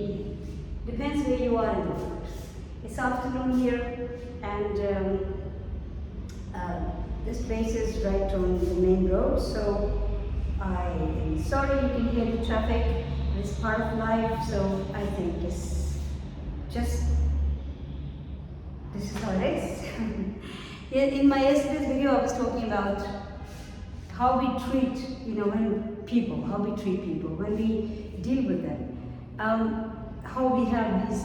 evening. Depends where you are in the world. It's afternoon here, and this place is right on the main road, so I'm sorry you can hear the traffic. It's part of life, so I think it's just, this is how it is. In my yesterday's video, I was talking about how we treat, how we treat people, when we deal with them, how we have these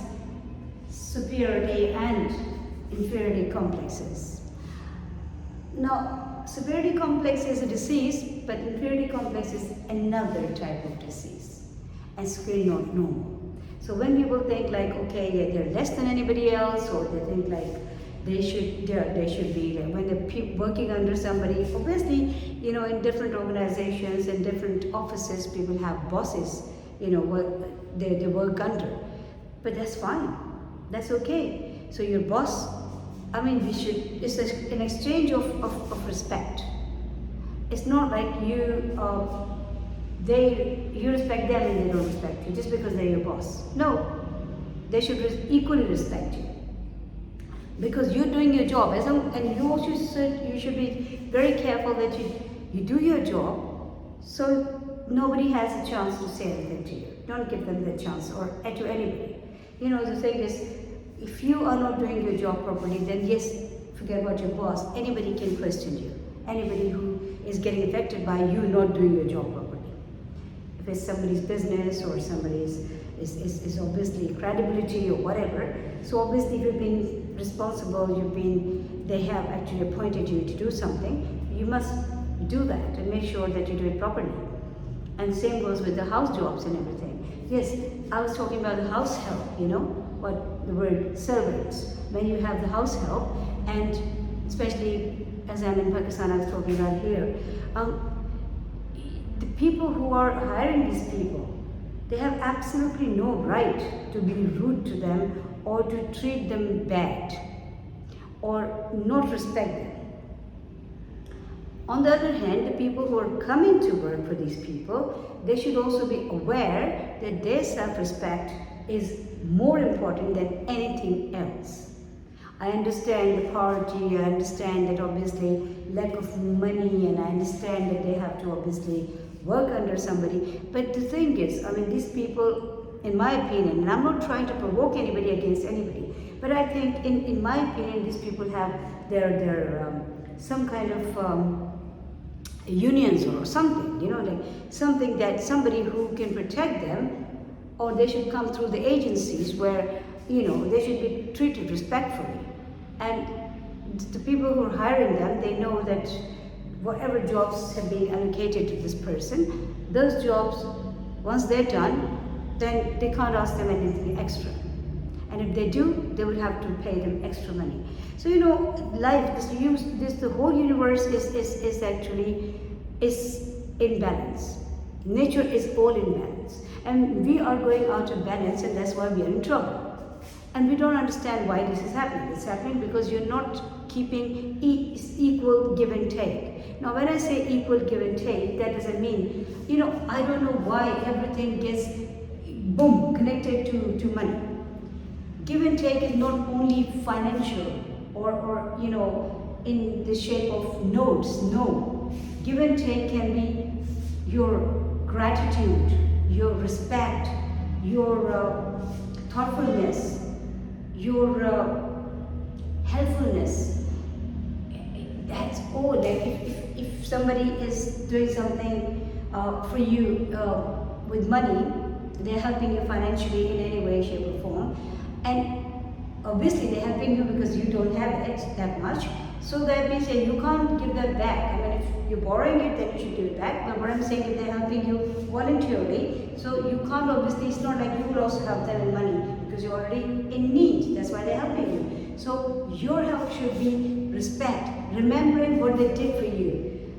superiority and inferiority complexes. Now, superiority complex is a disease, but inferiority complex is another type of disease, and it's really not normal. So when people think like, okay, yeah, they're less than anybody else, or they think like they should be, like when they're working under somebody, obviously, in different organizations and different offices, people have bosses, they work under. But that's fine, that's okay. So your boss, it's an exchange of respect. It's not like you respect them and they don't respect you just because they're your boss. No, they should equally respect you, because you're doing your job. And you also you should be very careful that you do your job, so nobody has a chance to say anything to you. Don't give them the chance, or to anybody. The thing is, if you are not doing your job properly, then yes, forget about your boss. Anybody can question you. Anybody who is getting affected by you not doing your job properly. If it's somebody's business, or somebody's is obviously credibility or whatever. So obviously, if you've been responsible, they have actually appointed you to do something, you must do that and make sure that you do it properly. And same goes with the house jobs and everything. Yes, I was talking about the house help, what the word servants. When you have the house help, and especially as I'm in Pakistan, I was talking about here, the people who are hiring these people, they have absolutely no right to be rude to them, or to treat them bad, or not respect them. On the other hand, the people who are coming to work for these people, they should also be aware that their self-respect is more important than anything else. I understand the poverty, I understand that obviously lack of money, and I understand that they have to obviously work under somebody. But the thing is, these people, in my opinion, and I'm not trying to provoke anybody against anybody, but I think in my opinion, these people have their some kind of unions or something, like something that somebody who can protect them, or they should come through the agencies where, they should be treated respectfully. And the people who are hiring them, they know that whatever jobs have been allocated to this person, those jobs, once they're done, then they can't ask them anything extra. And if they do, they will have to pay them extra money. So life, the whole universe is actually in balance. Nature is all in balance, and we are going out of balance, and that's why we are in trouble. And we don't understand why this is happening. It's happening because you're not keeping equal give and take. Now, when I say equal give and take, that doesn't mean, I don't know why everything gets connected to money. Give and take is not only financial or in the shape of notes. No. Give and take can be your gratitude, your respect, your thoughtfulness, your helpfulness. That's all. Like if somebody is doing something for you with money, they're helping you financially in any way, shape or form. And obviously they're helping you because you don't have it that much. So that means that you can't give that back. If you're borrowing it, then you should give it back. But what I'm saying is they're helping you voluntarily. So you can't obviously, it's not like you will also help them in money because you're already in need. That's why they're helping you. So your help should be respect, remembering what they did for you,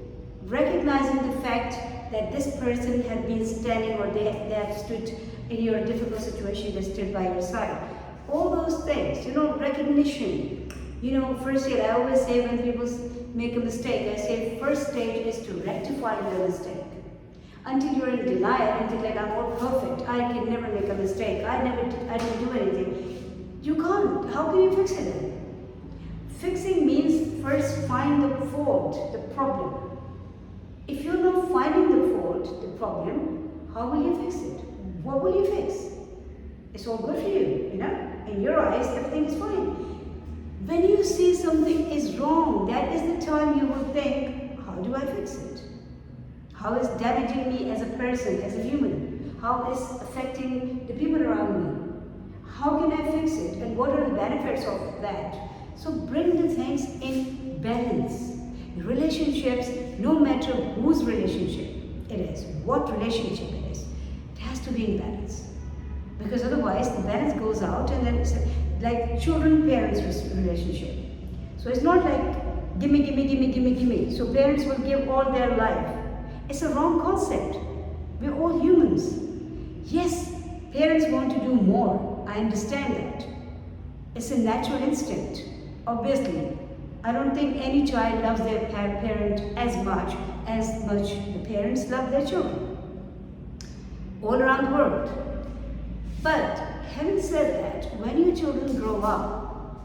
recognizing the fact that this person had been standing, or they have stood in your difficult situation, they stood by your side. All those things, recognition. Firstly, I always say when people make a mistake, I say first stage is to rectify the mistake. until you're in denial and think like, I'm all perfect, I can never make a mistake, I didn't do anything. You can't. How can you fix it then? Fixing means first find the fault, the problem. If you're not finding the fault, the problem, how will you fix it? What will you fix? It's all good for you, you know? In your eyes, everything is fine. When you see something is wrong, that is the time you will think, how do I fix it? How is damaging me as a person, as a human? How is affecting the people around me? How can I fix it? And what are the benefits of that? So bring the things in balance. Relationships, no matter whose relationship it is, what relationship it is, it has to be in balance. Because otherwise the balance goes out and then it's like children-parents relationship. So it's not like gimme, gimme, gimme, gimme, gimme. So parents will give all their life. It's a wrong concept. We're all humans. Yes, parents want to do more. I understand that. It's a natural instinct. Obviously, I don't think any child loves their parent as much the parents love their children. All around the world. But having said that, when your children grow up,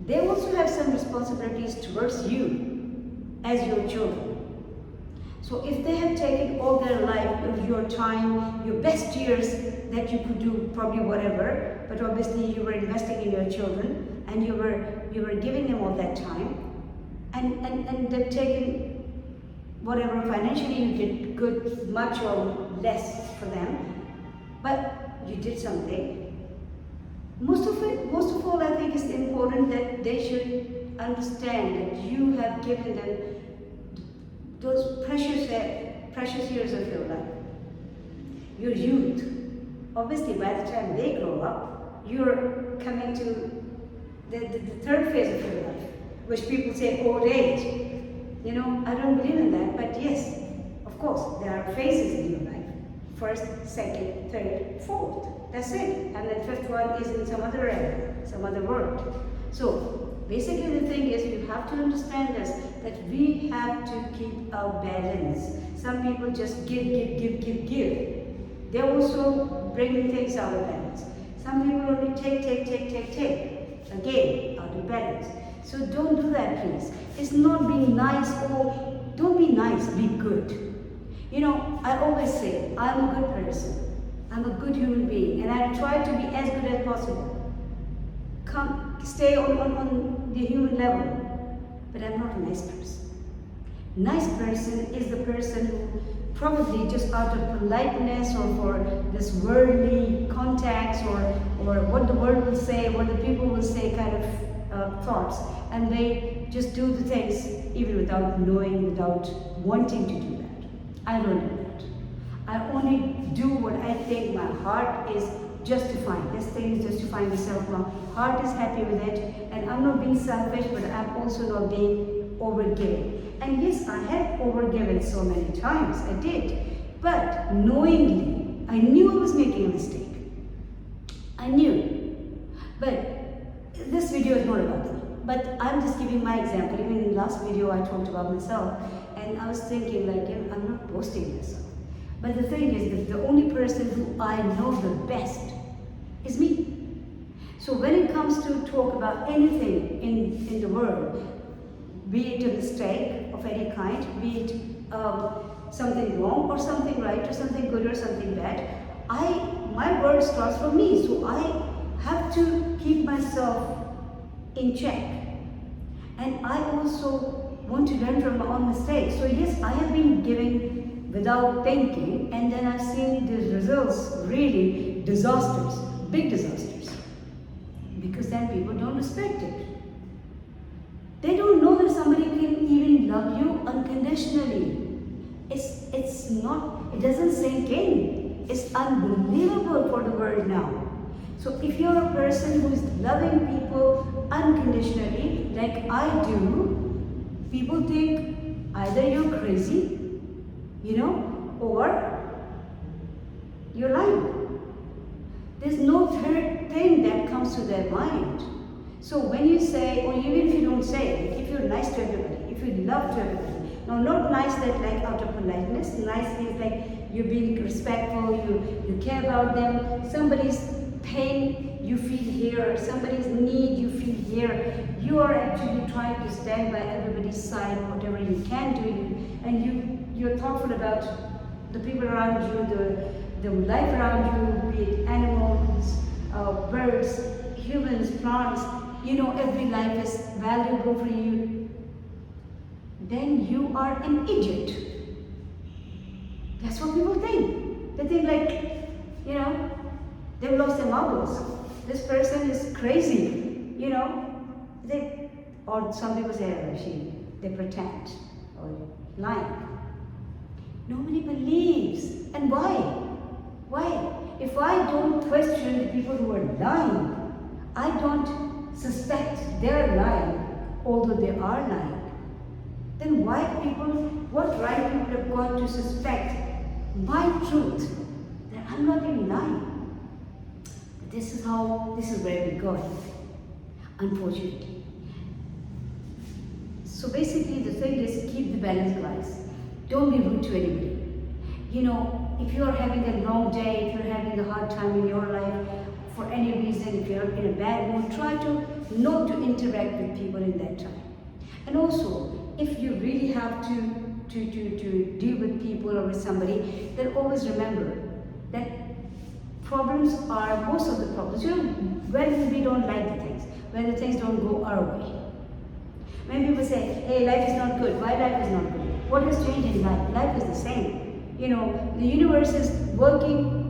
they also have some responsibilities towards you as your children. So if they have taken all their life, your time, your best years that you could do probably whatever, but obviously you were investing in your children and you were giving them all that time, and they've taken whatever financially you did good, much or less for them, but you did something. Most of all, I think it's important that they should understand that you have given them those precious years of your life, your youth. Obviously, by the time they grow up, you're coming to the third phase of your life, which people say old age. You know, I don't believe in that, but yes, of course, there are phases in your life. First, second, third, fourth. That's it. And then fifth one is in some other area, some other world. So basically the thing is you have to understand this, that we have to keep our balance. Some people just give. They also bring things out of balance. Some people only take. Again, out of balance. So don't do that, please. It's not being nice or don't be nice, be good. You know, I always say, I'm a good person. I'm a good human being, and I try to be as good as possible. Stay on the human level, but I'm not a nice person. Nice person is the person who probably just out of politeness or for this worldly contacts or what the world will say, what the people will say kind of thoughts, and they just do the things even without knowing, without wanting to do that. I don't do that. I only do what I think my heart is justifying. This thing is justifying myself. My heart is happy with it, and I'm not being selfish, but I'm also not being overgiving. And yes, I have overgiven so many times. I did, but knowingly, I knew I was making a mistake. I knew, but this video is not about me. But I'm just giving my example. Even in the last video, I talked about myself, and I was thinking like, I'm not boasting myself. But the thing is that the only person who I know the best is me. So when it comes to talk about anything in the world, be it a mistake of any kind, be it something wrong or something right or something good or something bad, my word starts from me. So I have to keep myself in check. And I also want to learn from my own mistakes. So yes, I have been giving without thinking, and then I've seen the results really disasters, big disasters. Because then people don't respect it. They don't know that somebody can even love you unconditionally. It's not, it doesn't sink in. It's unbelievable for the world now. So if you're a person who is loving people unconditionally, like I do, people think either you're crazy, or you're lying. There's no third thing that comes to their mind. So when you say, or even if you don't say, like if you're nice to everybody, if you love to everybody, now not nice that like out of politeness, nice means like you're being respectful, you care about them. Somebody's pain, you feel here. Somebody's need, you feel here. You are actually trying to stand by everybody's side, whatever you can do, and you're thoughtful about the people around you, the life around you, be it animals, birds, humans, plants. Every life is valuable for you. Then you are an idiot. That's what people think. They think they've lost their marbles. This person is crazy, or some people say, they pretend, or lying. Nobody believes. And why? Why? If I don't question the people who are lying, I don't suspect they're lying, although they are lying, then what right people have got to suspect my truth, that I'm not even lying? This is where we go, unfortunately. So basically the thing is, keep the balance, guys. Don't be rude to anybody. If you're having a long day, if you're having a hard time in your life, for any reason, if you're in a bad mood, try to not to interact with people in that time. And also, if you really have to deal with people or with somebody, then always remember that most of the problems, when we don't like the things, when the things don't go our way. When people say, hey, life is not good, why life is not good? What has changed in life? Life is the same. The universe is working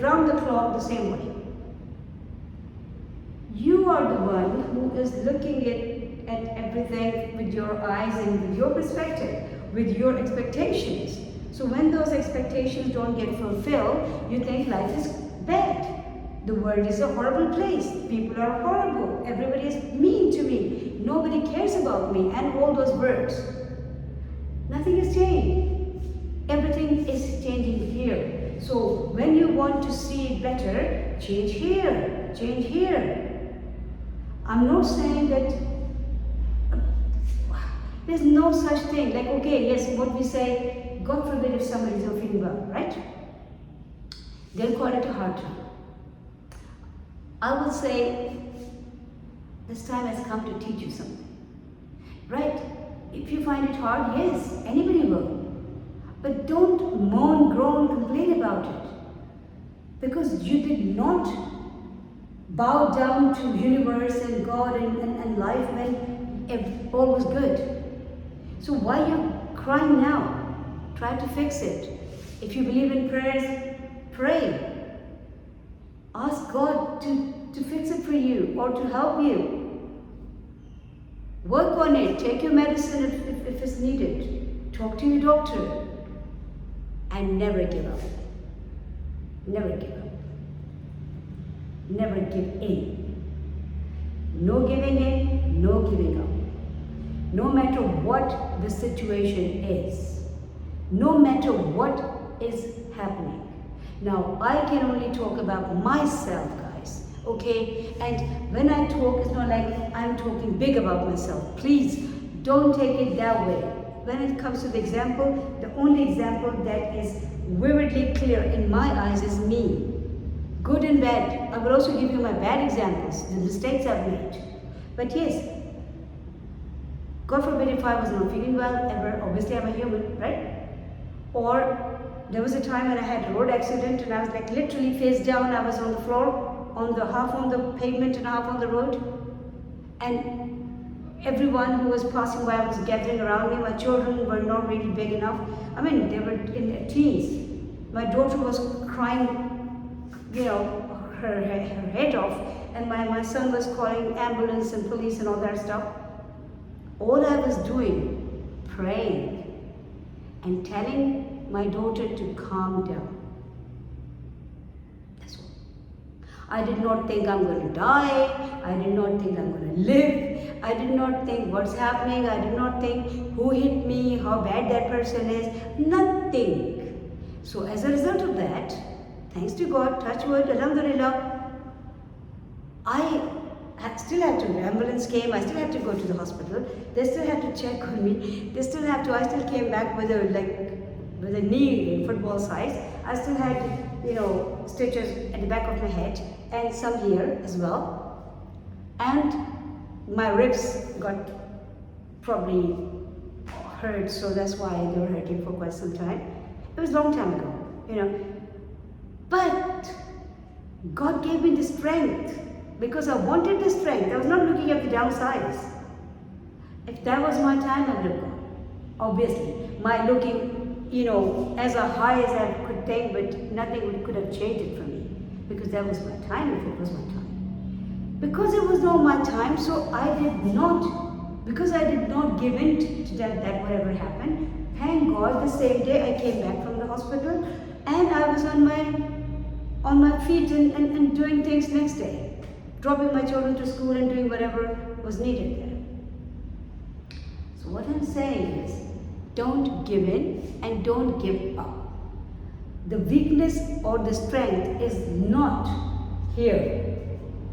around the clock the same way. You are the one who is looking at everything with your eyes and with your perspective, with your expectations. So when those expectations don't get fulfilled, you think life is bad. The world is a horrible place. People are horrible. Everybody is mean to me. Nobody cares about me, and all those words. Nothing is changed. Everything is changing here. So when you want to see it better, change here, change here. I'm not saying that there's no such thing. Like, okay, yes, what we say, God forbid if somebody is not feeling well, right? They'll call it a hard time. I will say, this time has come to teach you something, right? If you find it hard, yes, anybody will. But don't moan, groan, complain about it. Because you did not bow down to universe and God and life when all was good. So why are you crying now? Try to fix it. If you believe in prayers, pray. Ask God to fix it for you or to help you. Work on it. Take your medicine if it's needed. Talk to your doctor. And never give up. Never give up. Never give in. No giving in, no giving up. No matter what the situation is. No matter what is happening. Now, I can only talk about myself, guys, okay? And when I talk, it's not like I'm talking big about myself. Please, don't take it that way. When it comes to the example, the only example that is vividly clear in my eyes is me. Good and bad. I will also give you my bad examples, the mistakes I've made. But yes, God forbid if I was not feeling well ever, obviously I'm a human, right? Or there was a time when I had a road accident and I was like literally face down. I was on the floor, half on the pavement and half on the road. And everyone who was passing by was gathering around me. My children were not really big enough. I mean, they were in their teens. My daughter was crying, her head off. And my son was calling ambulance and police and all that stuff. All I was doing, praying and telling my daughter to calm down. That's all. I did not think I'm going to die. I did not think I'm going to live. I did not think what's happening. I did not think who hit me, how bad that person is. Nothing. So as a result of that, thanks to God, touch wood, alhamdulillah, I still had to, the ambulance came, I still had to go to the hospital. They still had to check on me. I still came back with with a knee football size. I still had, stitches at the back of my head and some here as well. And my ribs got probably hurt, so that's why they were hurting for quite some time. It was a long time ago. But God gave me the strength because I wanted the strength. I was not looking at the downsides. If that was my time, I would have gone. Obviously, my looking, as a high as I could think, but nothing could have changed it for me because that was my time. If it was my time, because it was not my time, so I did not. Because I did not give in to that whatever happened. Thank God, the same day I came back from the hospital, and I was on my feet and doing things next day, dropping my children to school and doing whatever was needed there. So what I'm saying is, don't give in and don't give up. The weakness or the strength is not here.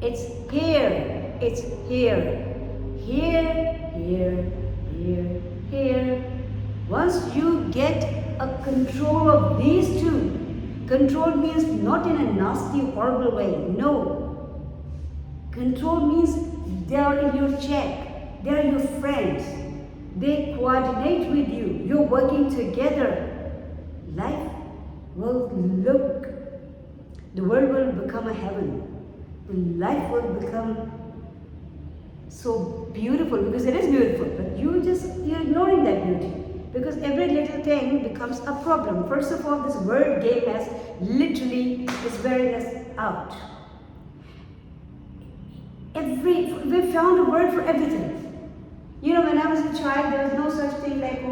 It's here. It's here. Here, here, here, here. Once you get a control of these two, control means not in a nasty, horrible way. No. Control means they are in your check. They are your friends. They coordinate with you. You're working together. Life will the world will become a heaven. Life will become so beautiful, because it is beautiful, but you're ignoring that beauty. Because every little thing becomes a problem. First of all, this word game has literally is wearing us out. We found a word for everything. When I was a child, there was no such thing like,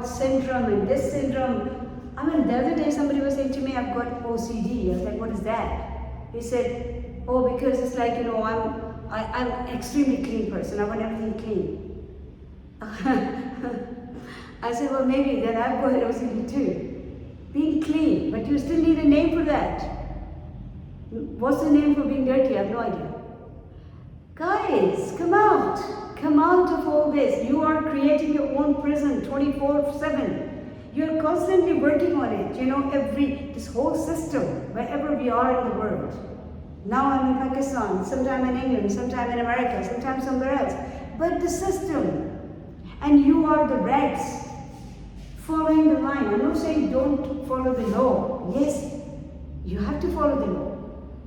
syndrome and this syndrome. I mean, the other day somebody was saying to me, I've got OCD. I was like, what is that? He said, because it's like, I'm an extremely clean person. I want everything clean. I said, well, maybe then I've got OCD too. Being clean, but you still need a name for that. What's the name for being dirty? I have no idea. Guys, come out. Come out of all this. You are creating your own prison 24/7. You're constantly working on it. This whole system, wherever we are in the world. Now I'm in Pakistan, sometime in England, sometime in America, sometime somewhere else. But the system, and you are the rats following the line. I'm not saying don't follow the law. Yes, you have to follow the law.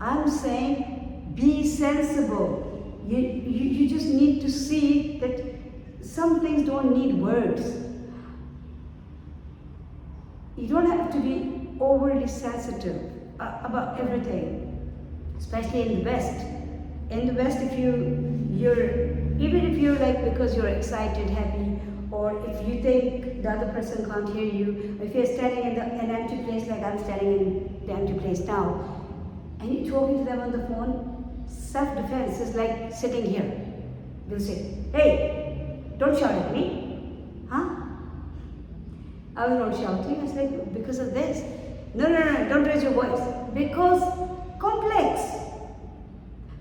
I'm saying be sensible. You just need to see that some things don't need words. You don't have to be overly sensitive about everything. Especially in the West. In the West, even if you're because you're excited, happy, or if you think the other person can't hear you, if you're standing in an empty place like I'm standing in the empty place now, and you're talking to them on the phone, self-defense is like sitting here. They'll say, hey, don't shout at me. Huh? I was not shouting. I was like, because of this. No, don't raise your voice. Because complex,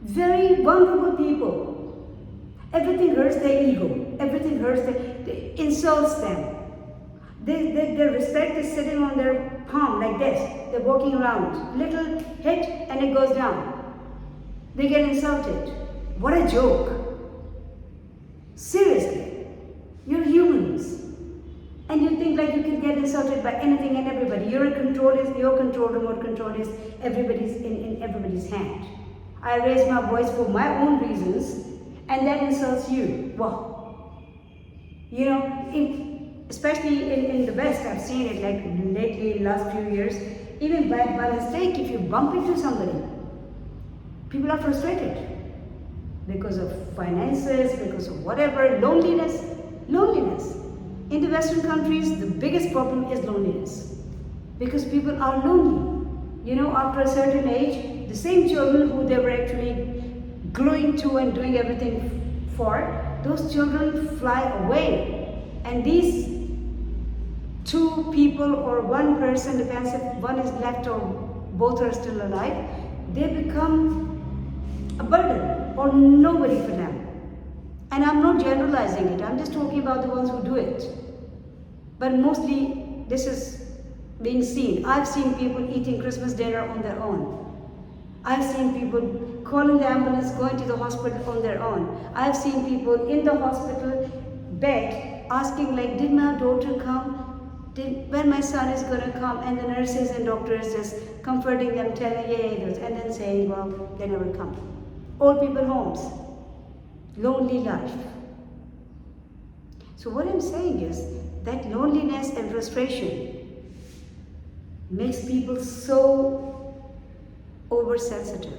very vulnerable people. Everything hurts their ego. Everything hurts insults them. Their respect is sitting on their palm like this. They're walking around. Little hit and it goes down. They get insulted. What a joke. Seriously. You're humans. And you think you can get insulted by anything and everybody. Your remote control is in everybody's hand. I raise my voice for my own reasons, and that insults you. Wow. Especially in the West, I've seen it lately, in the last few years. Even by mistake, if you bump into somebody, people are frustrated because of finances, because of whatever, loneliness. In the Western countries, the biggest problem is loneliness. Because people are lonely. After a certain age, the same children who they were actually gluing to and doing everything for, those children fly away. And these two people or one person, depends if one is left or both are still alive, they become a burden or nobody for them. And I'm not generalizing it, I'm just talking about the ones who do it. But mostly this is being seen. I've seen people eating Christmas dinner on their own. I've seen people calling the ambulance, going to the hospital on their own. I've seen people in the hospital bed asking like, did my daughter come? When my son is going to come? And the nurses and doctors just comforting them, telling, yeah, and then saying, well, they never come. Old people homes, lonely life. So what I'm saying is that loneliness and frustration makes people so oversensitive.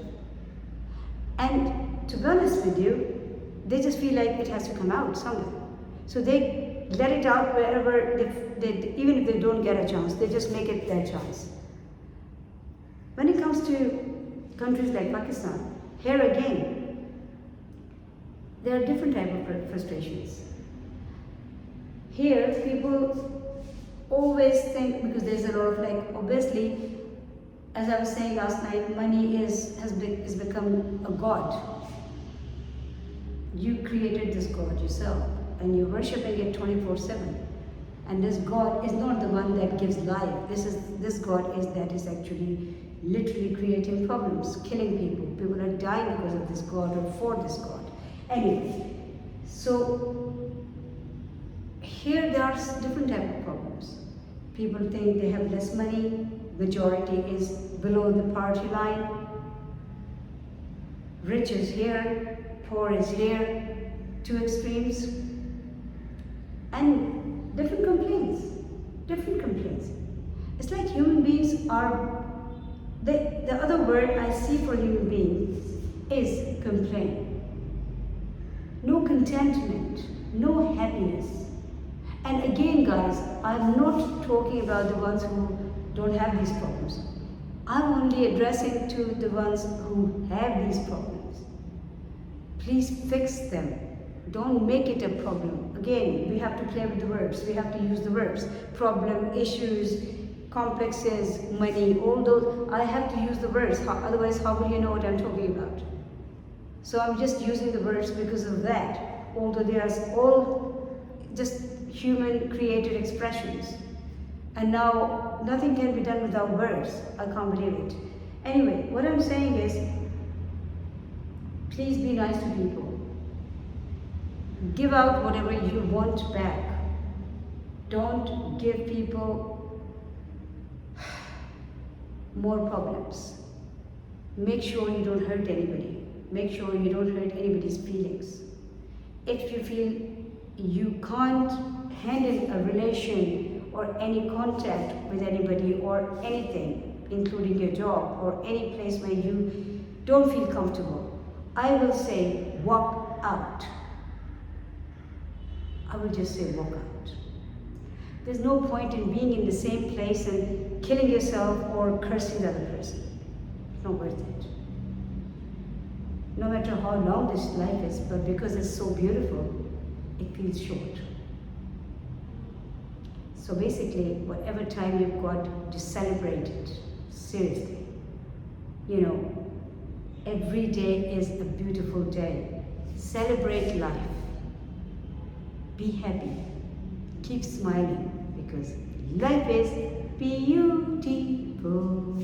And to be honest with you, they just feel like it has to come out somewhere. So they let it out wherever, even if they don't get a chance, they just make it their chance. When it comes to countries like Pakistan, here again, there are different types of frustrations. Here, people always think, because there's a lot of like, obviously, as I was saying last night, money has become a god. You created this god yourself, and you're worshipping it 24/7. And this god is not the one that gives life. This god is actually literally creating problems, killing people. People are dying because of this god or for this god. Anyway, so here there are different type of problems. People think they have less money. Majority is below the poverty line. Rich is here, poor is here, two extremes. And different complaints. It's like human beings are, the other word I see for human beings is complain. No contentment, no happiness. And again guys, I'm not talking about the ones who don't have these problems. I'm only addressing to the ones who have these problems. Please fix them. Don't make it a problem. Again, we have to play with the verbs. We have to use the verbs. Problem, issues, complexes, money, all those. I have to use the verbs. Otherwise, how will you know what I'm talking about? So I'm just using the verbs because of that. Although they are all just human created expressions. And now nothing can be done without words. I can't believe it. Anyway, what I'm saying is, please be nice to people. Give out whatever you want back. Don't give people more problems. Make sure you don't hurt anybody. Make sure you don't hurt anybody's feelings. If you feel you can't handle a relation or any contact with anybody or anything, including your job or any place where you don't feel comfortable, I will say walk out. I will just say walk out. There's no point in being in the same place and killing yourself or cursing the other person. It's not worth it. No matter how long this life is, but because it's so beautiful, it feels short. So basically, whatever time you've got to celebrate it, seriously. You know, every day is a beautiful day. Celebrate life. Be happy. Keep smiling, because life is beautiful.